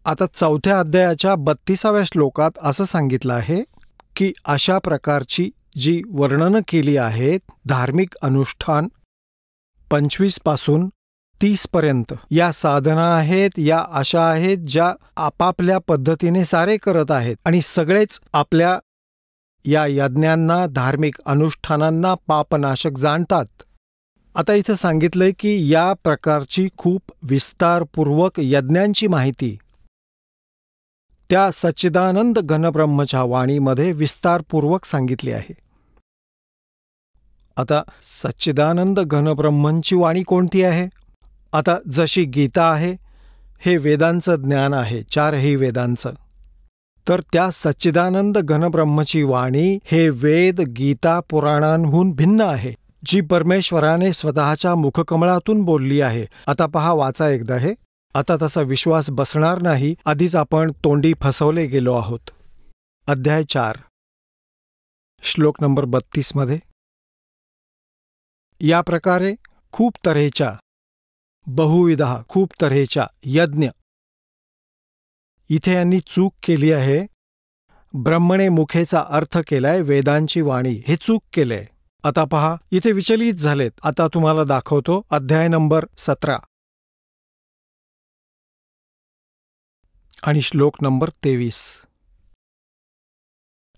आता 4थ्या अध्यायाच्या 32व्या श्लोकात असं सांगितलं आहे की अशा प्रकारची जी वर्णनं केली आहेत धार्मिक अनुष्ठान 25 पासून 30 पर्यंत या साधना आहेत, या अशा आहेत ज्या आपापल्या पद्धतीने सारे करत आहेत आणि सगळेच आपल्या या यज्ञांना धार्मिक अनुष्ठानांना पापनाशक जाणतात. आता इथं सांगितलंय की या प्रकारची खूप विस्तारपूर्वक यज्ञांची माहिती त्या सच्चिदानंद घनब्रह्मच्या वाणीमध्ये विस्तारपूर्वक सांगितली आहे. आता सच्चिदानंद घनब्रह्मची वाणी कोणती आहे? आता जशी गीता आहे हे वेदांचं ज्ञान आहे, 4ही वेदांचं, तर त्या सच्चिदानंद घनब्रह्मची वाणी हे वेद गीता पुराणांहून भिन्न आहे, जी परमेश्वराने स्वतःच्या मुखकमळातून बोलली आहे. आता पहा, वाचा एकदा हे. आता तसा विश्वास बसणार नाही, आधीच आपण तोंडी फसवले गेलो आहोत. अध्याय 4 श्लोक नंबर 32 मध्ये या प्रकारे खूप तऱ्हेच्या बहुविधा खूप तऱ्हेच्या यज्ञ. इथे यांनी चूक केली आहे. ब्रह्मणे मुखेचा अर्थ केलाय वेदांची वाणी, हे चूक केलंय. आता पहा, इथे विचलित झालेत. आता तुम्हाला दाखवतो अध्याय नंबर 17 आणि श्लोक नंबर 23.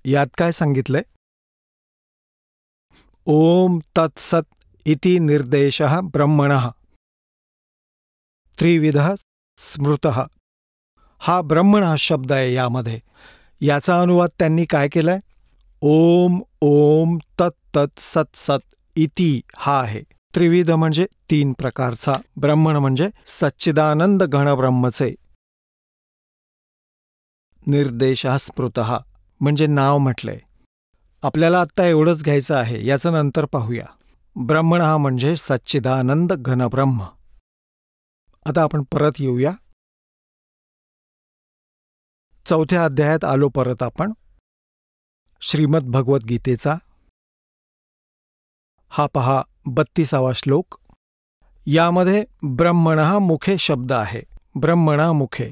यात काय सांगितलंय? ओम तत्सत इति निर्देशः ब्रह्मणः त्रिविधः स्मृतः. हा ब्रह्मणः शब्द आहे यामध्ये. याचा अनुवाद त्यांनी काय केलाय? ओम ओम तत् सत सत इति हा आहे. त्रिविध म्हणजे 3 प्रकारचा, ब्रह्मण म्हणजे सच्चिदानंद घनब्रह्मचे. निर्देशः स्मृतः म्हणजे नाव म्हटलंय. आपल्याला आत्ता एवढंच घ्यायचं आहे, याचं नंतर पाहूया. ब्रह्मणः म्हणजे सच्चिदानंद घनब्रह्म. आता आपण परत येऊया. 4थ्या अध्यायात आलो परत आपण. श्रीमद भगवद्गीतेचा हा पहा 32वा श्लोक. यामध्ये ब्रह्मणः मुखे शब्द आहे. ब्रह्मणः मुखे.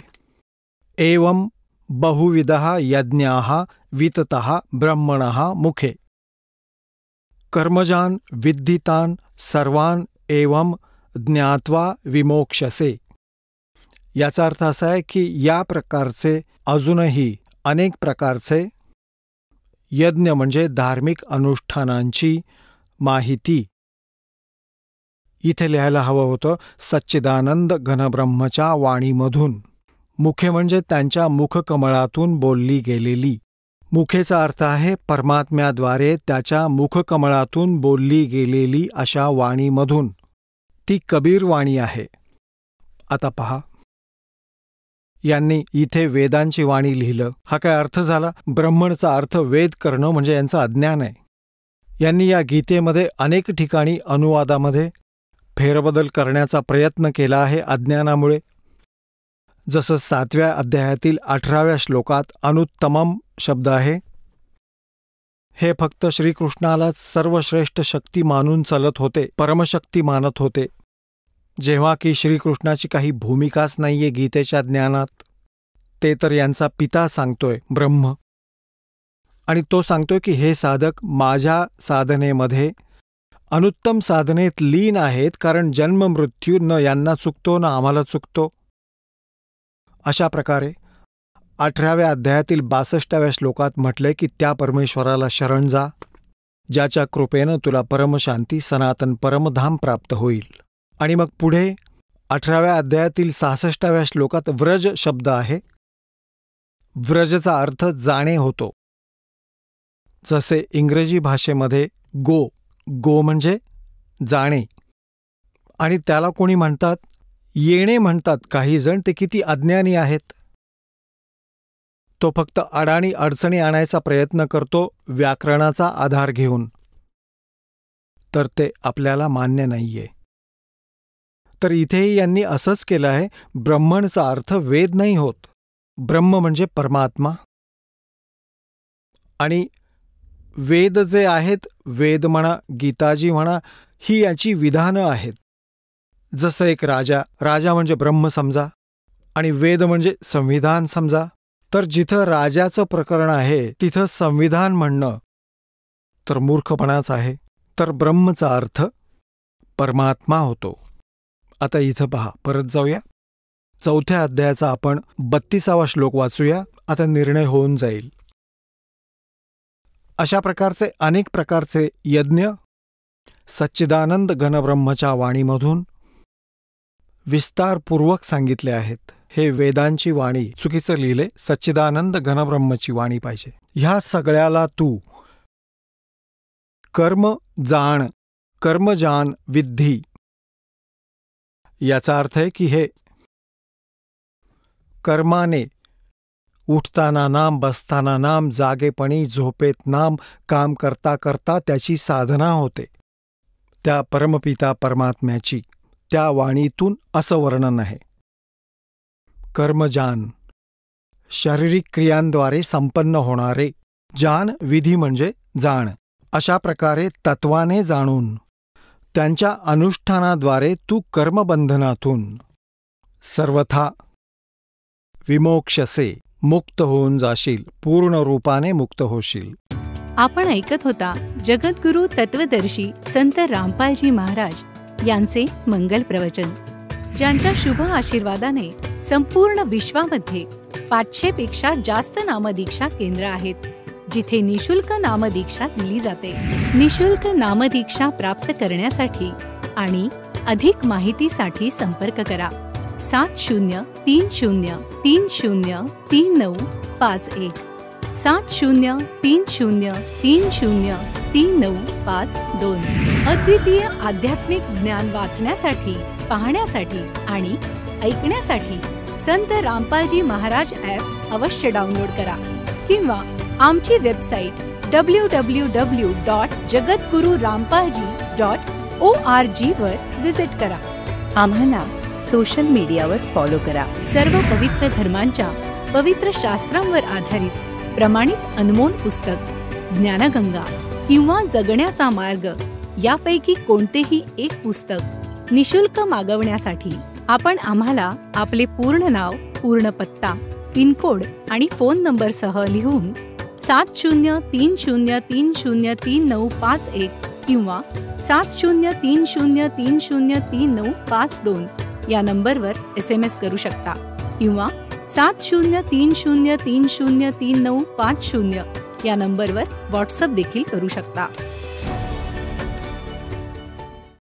एवं बहुविधः यज्ञाः विततः ब्रह्मणः मुखे. कर्मजान विद्धितान सर्वान एवं ज्ञात्वा विमोक्षसे. याचा अर्थ असा आहे की या प्रकारचे अजूनही अनेक प्रकारचे यज्ञ म्हणजे धार्मिक अनुष्ठानांची माहिती इथे लिहायला हवं होतं सच्चिदानंद घनब्रह्मच्या वाणीमधून. मुखे म्हणजे त्यांच्या मुखकमळातून बोलली गेलेली. मुखेचा अर्थ आहे परमात्म्याद्वारे त्याच्या मुखकमळातून बोलली गेलेली अशा वाणीमधून. ती कबीर वाणी आहे. आता पहा, यांनी इथे वेदांची वाणी लिहिलं. हा काय अर्थ झाला? ब्रह्मणचा अर्थ वेद करणं म्हणजे यांचं अज्ञान आहे. यांनी या गीतेमध्ये अनेक ठिकाणी अनुवादामध्ये फेरबदल करण्याचा प्रयत्न केला आहे अज्ञानामुळे. जसं 7व्या अध्यायातील 18व्या श्लोकात अनुत्तमम शब्द आहे. हे फक्त श्रीकृष्णालाच सर्वश्रेष्ठ शक्ती मानून चालत होते, परमशक्ती मानत होते, जेव्हा की श्रीकृष्णाची काही भूमिकाच नाहीये गीतेच्या ज्ञानात. ते तर यांचा पिता सांगतोय, ब्रह्म. आणि तो सांगतोय की हे साधक माझ्या साधनेमध्ये अनुत्तम साधनेत लीन आहेत, कारण जन्म मृत्यू न यांना चुकतो ना आम्हाला चुकतो. अशा प्रकारे 18व्या अध्यायातील 62व्या श्लोकात म्हटलंय की त्या परमेश्वराला शरण जा, ज्याच्या कृपेनं तुला परमशांती सनातन परमधाम प्राप्त होईल. आणि मग पुढे 18व्या अध्यायातील 66व्या श्लोकात व्रज शब्द आहे. व्रजचा अर्थ जाणे होतो. जसे इंग्रजी भाषेमध्ये गो, गो म्हणजे जाणे, आणि त्याला कोणी म्हणतात येणे म्हणतात काही जण. ते किती अज्ञानी आहेत. तो फक्त अडाणी अडचणी आणायचा प्रयत्न करतो व्याकरणाचा आधार घेऊन, तर ते आपल्याला मान्य नाहीये. तर इथेही यांनी असंच केलं आहे. ब्रह्मणचा अर्थ वेद नाही होत. ब्रह्म म्हणजे परमात्मा. आणि वेद जे आहेत, वेद म्हणा गीताजी म्हणा, ही याची विधानं आहेत. जसं एक राजा, राजा म्हणजे ब्रह्म समजा, आणि वेद म्हणजे संविधान समजा. तर जिथं राजाचं प्रकरण आहे तिथं संविधान म्हणणं तर मूर्खपणाच आहे. तर ब्रह्मचा अर्थ परमात्मा होतो. आता इथं पहा, परत जाऊया. 4थ्या अध्यायाचा आपण 32वा श्लोक वाचूया. आता निर्णय होऊन जाईल. अशा प्रकारचे अनेक प्रकारचे यज्ञ सच्चिदानंद घनब्रह्मच्या वाणीमधून विस्तारपूर्वक सांगितले आहेत. हे वेदांची वाणी चुकीचं लिहिले, सच्चिदानंद घनब्रह्मची वाणी पाहिजे. ह्या सगळ्याला तू कर्मजान विद्धी. याचा अर्थ आहे की हे कर्माने उठताना नाम, बसताना नाम, जागेपणी झोपेत नाम, काम करता करता त्याची साधना होते. त्या परमपिता परमात्म्याची त्या वाणीतून असं वर्णन आहे. कर्मजान शारीरिक क्रियांद्वारे संपन्न होणारे. जान विधी म्हणजे जाण. अशा प्रकारे तत्वाने जाणून त्यांच्या अनुष्ठानाद्वारे तू कर्मबंधनातून सर्वथा विमोक्षसे मुक्त होऊन जाशील, पूर्ण रूपाने मुक्त होशील. आपण ऐकत होता जगद्गुरु तत्वदर्शी संत रामपालजी महाराज यांचे मंगल प्रवचन, ज्यांच्या शुभ आशीर्वादाने संपूर्ण विश्वामध्ये 500 पेक्षा जास्त नामदीक्षा केंद्र आहेत, जिथे निशुल्क नामदीक्षा दिली जाते. निशुल्क नामदीक्षा प्राप्त करण्यासाठी आणि अधिक माहितीसाठी संपर्क करा 7030303951 7030303952. अद्वितीय आध्यात्मिक ज्ञान वाचण्यासाठी, पाहण्यासाठी आणि ऐकण्यासाठी संत रामपालजी महाराज ॲप अवश्य डाउनलोड करा किंवा आमची वेबसाईट www.jagadgururampalji.org वर विजिट करा. आम्हाला सोशल मीडियावर फॉलो करा. सर्व पवित्र धर्मांच्या पवित्र शास्त्रांवर आधारित प्रमाणित अनमोल पुस्तक ज्ञानगंगा किंवा जगण्याचा मार्ग यापैकी कोणतेही एक पुस्तक निशुल्क मागवण्यासाठी आपण आम्हाला आपले पूर्ण नाव, पूर्ण पत्ता, पिनकोड आणि फोन नंबरसह लिहून 7030303951 किंवा 7030303952 या नंबरवर SMS करू शकता किंवा 7030303950 या नंबरवर व्हॉट्सअप देखील करू शकता.